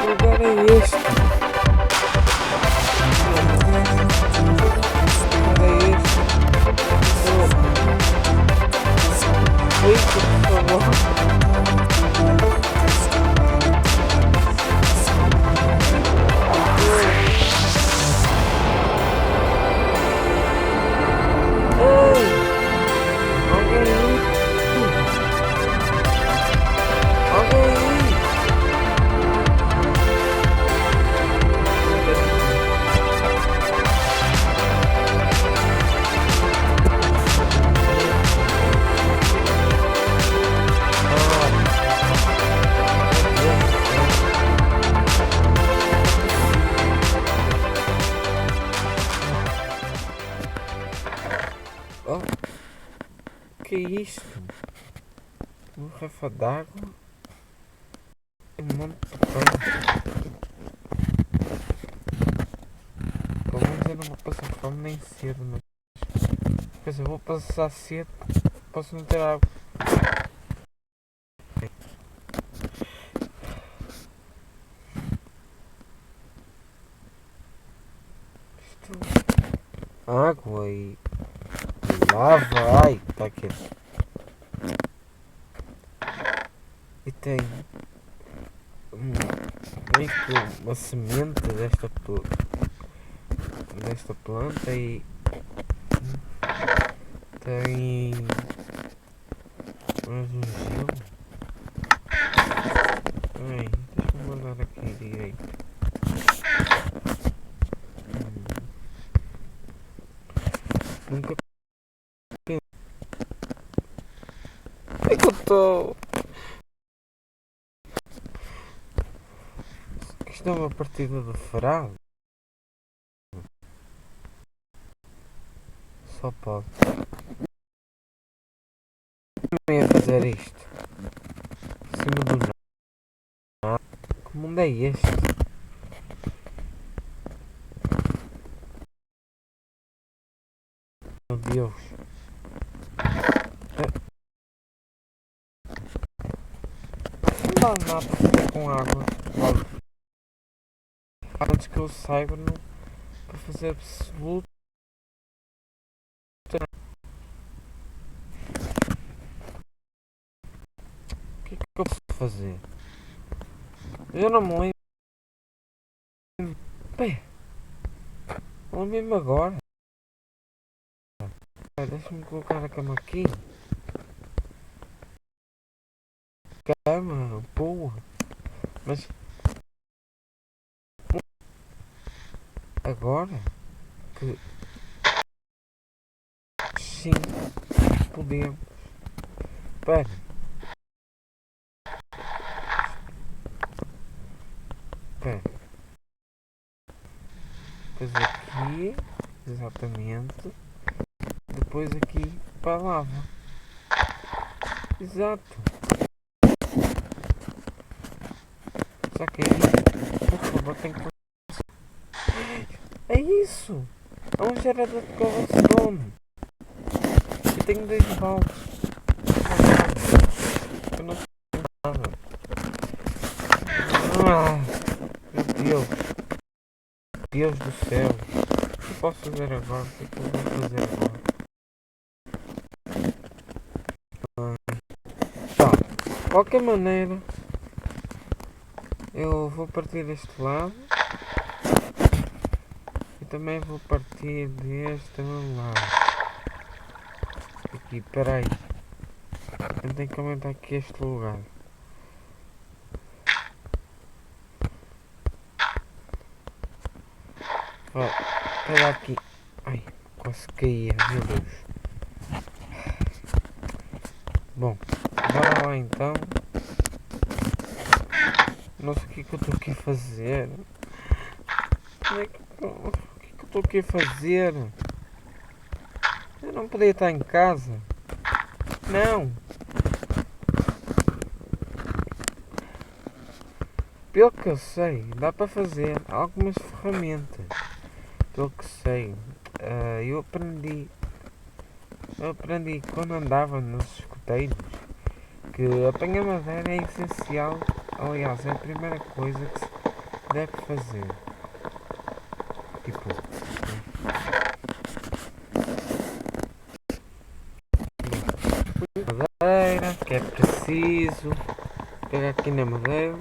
lugar é este? Explica, por favor. Oh, que é isto? Uma garrafa d'água? Um monte de pão. Pelo menos eu não vou passar fome nem cedo, mas... Quer dizer, vou passar cedo, posso não ter água. Isto... Água e lava, ai, tá aqui. E tem meio que uma semente desta planta e tem mais um gelo. Ai, deixa-me guardar aqui direito. Nunca é que eu estou. Isto é uma partida de fraude. Só pode. Não ia fazer isto. Em cima do nada. Que mundo é este? Meu Deus. Não dá nada para fazer com água. Antes que eu saiba, não. Para fazer absoluto. O que é que eu posso fazer? Eu não me lembro. Bem, lembro-me agora. Deixa-me colocar a cama aqui. Cama, boa. Mas agora que sim, podemos. Espera. Espera. Depois aqui, exatamente. Depois aqui para a lava. Exato. Já que é isso. Por favor, tem que... É isso! É um gerador de cobblestone. E tenho 2 baldes. Eu não sei nada. Ah, meu Deus. Deus do céu. O que eu posso fazer agora? O que é que eu vou fazer agora? Tá. De qualquer maneira, eu vou partir deste lado. E também vou partir deste lado. Aqui, peraí. Eu tenho que aumentar aqui este lugar. Espera aqui. Ai, quase caía, meu Deus. Bom, bora lá então. Não sei o que é que eu estou aqui a fazer. O que é que eu estou aqui a fazer? Eu não podia estar em casa. Não. Pelo que eu sei, dá para fazer algumas ferramentas. Pelo que sei, eu aprendi quando andava nos escoteiros que apanhar madeira é essencial. Aliás, é a primeira coisa deve fazer. Tipo, madeira, que é preciso. Pegar aqui na madeira,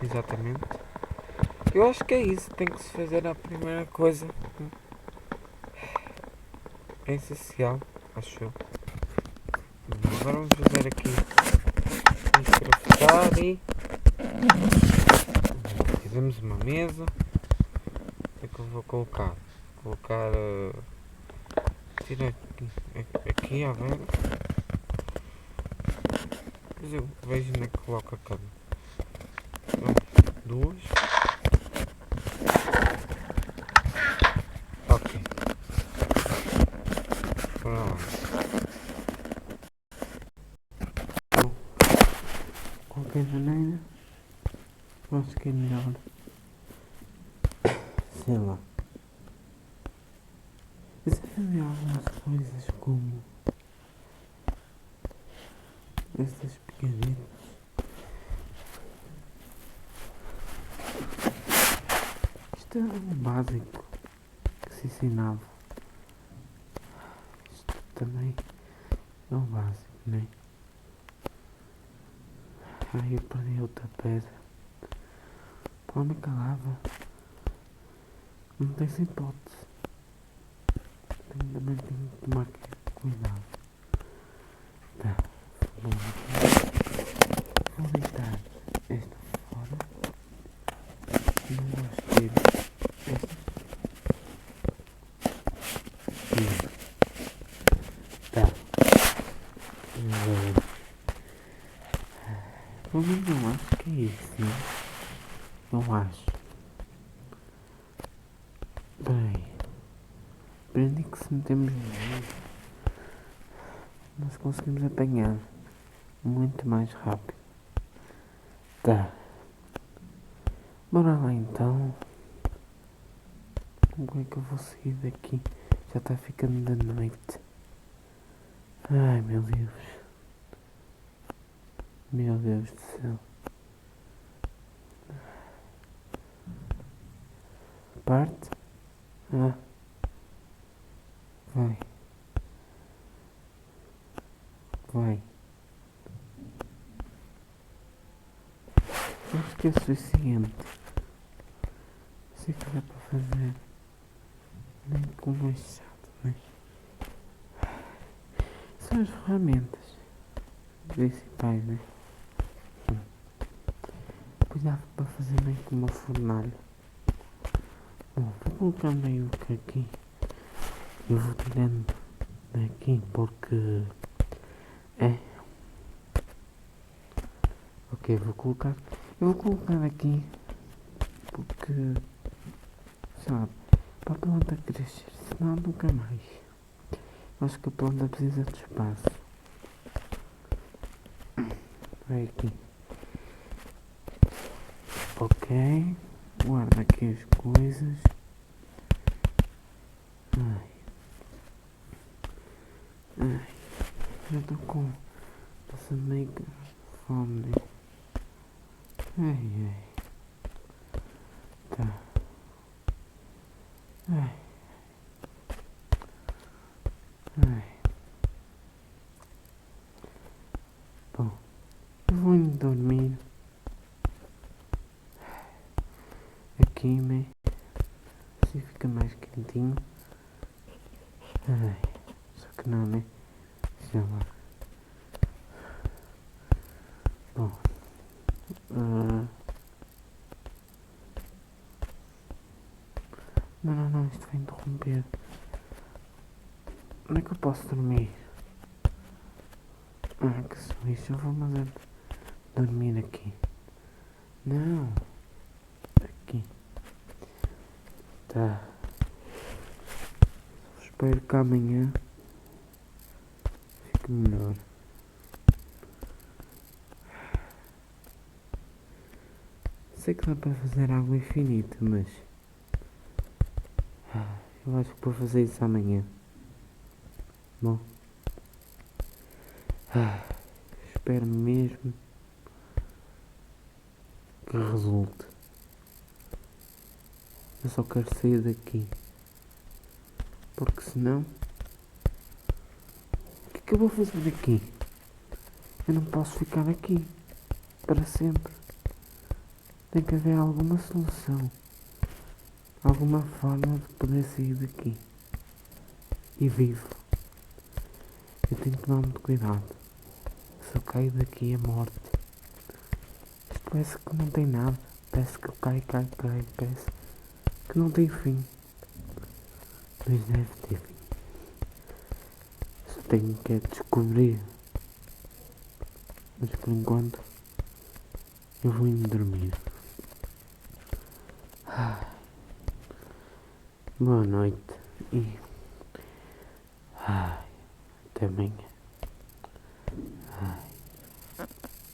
exatamente. Eu acho que é isso, tem que se fazer a primeira coisa. É essencial, acho eu. Agora vamos fazer aqui craftar e fizemos uma mesa. O que é que eu vou colocar? Colocar tira aqui a ver. Mas eu vejo onde é que coloca cada. Duas. Ok. Pronto. Qualquer maneira, acho que é melhor. Sei lá. Eu sei fazer algumas coisas como estas pequeninas. Isto é o básico que se ensinava. Isto também é o básico, né? Aí eu perdi outra pedra. Pô, me calava. Não tem sem hipótese. Também tenho que tomar cuidado. Tá. Vou deitar esta fora. Não gostei desta. Tá. Pelo menos eu acho que é isso, né? Eu acho. Peraí. Aprendi que se metemos no meio, nós conseguimos apanhar muito mais rápido. Tá. Bora lá então. Como é que eu vou sair daqui? Já está ficando da noite. Ai meu Deus. Meu Deus do céu. Parte? Ah. Vai. Vai. Acho que é suficiente. Sei que dá para fazer. Nem com machado, né? São as ferramentas principais, né? Depois dá para fazer meio com uma fornalha. Bom, vou colocar meio que aqui. Eu vou tirando daqui porque é. Ok, vou colocar. Eu vou colocar aqui porque sabe, para a planta crescer, senão nunca mais. Acho que a planta precisa de espaço. Vai aqui. Ok. Guarda aqui as coisas. Ai. Ai. Já estou com. Essa meio fome. Ai ai. Tá. Ai. Ai. Bom. Eu vou indo dormir. Aqui, né? Assim fica mais quentinho. Ai. Só que não, né? Sei lá. Bom. Não, isto vai interromper. Onde é que eu posso dormir? Ah, que suíço, eu vou mandar dormir aqui. Não. Aqui. Tá. Espero que amanhã fique melhor. Sei que dá para fazer água infinita, mas eu acho que vou fazer isso amanhã. Bom, espero mesmo que resulte. Eu só quero sair daqui. Porque senão... O que é que eu vou fazer aqui? Eu não posso ficar aqui. Para sempre. Tem que haver alguma solução. Alguma forma de poder sair daqui. E vivo. Eu tenho que tomar muito cuidado. Se eu caio daqui é morte. Isto parece que não tem nada. Parece que eu caio. Parece que não tem fim. Mas deve ter fim. Só tenho que descobrir. Mas por enquanto eu vou indo dormir. Boa noite e até amanhã.